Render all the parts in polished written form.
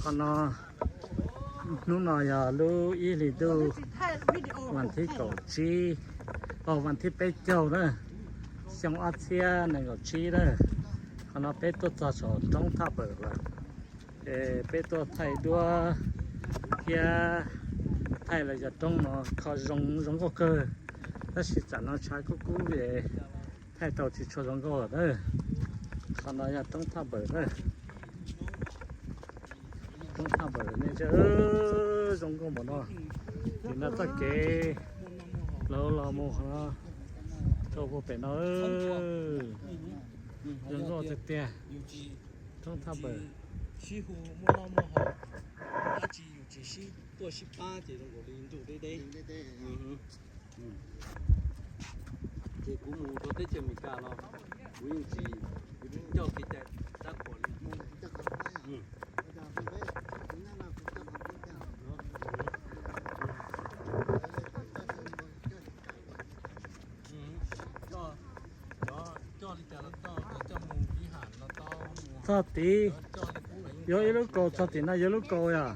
khana nu na ya lu i li du ถ่ายวิดีโอ วันที่เกาจีวันที่ไปเจ้าเด้อเสียงอาเซียนเกาจีเด้อขณะไปตัวต่อสอต้องทับเบิดละไปตัวไทยด้วยเฮียไทยเราจะต้องเนาะเขารงก็เกิดแล้วสิจันเราใช้ก็กู้เวไทยตัวที่ชดรงก็เด้อขณะจะต้องทับเบิดเด้อต้องทับเบิดเนี่ยจะรงก็หมดเนาะทีนั้นตะเกเราโมหะโตบ่เป็นเนาะยังก็จะเตี้ยต้องทับเบิด西湖摸到摸好，阿吉有几西多18这种个零度对对。这古木都得这么干咯，不用急，不用叫给在在火里。sao tí有一路高sao tí那一路高呀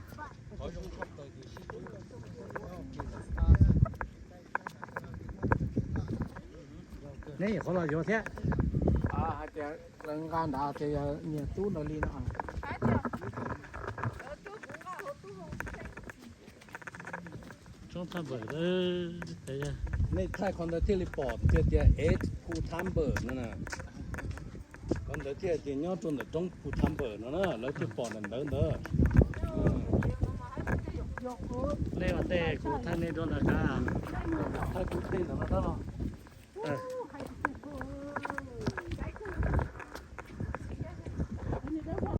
นี่เขาเราอยู่แท้จะเรื่องการด่าจะเนี่ยตู้นลีนะช่องทำเบอร์แต่ยังในใครคนที่รีพอร์ตจะผู้ทำเบอร์นั่นน่ะคนที่จะย้อนตัวน่ะต้องผู้ทำเบอร์นั่นน่ะแล้วที่ปอดนั่นเด้อเล่ว่าแต่กูท่านในโดนอากาศถ้ากูเต้นแล้วก็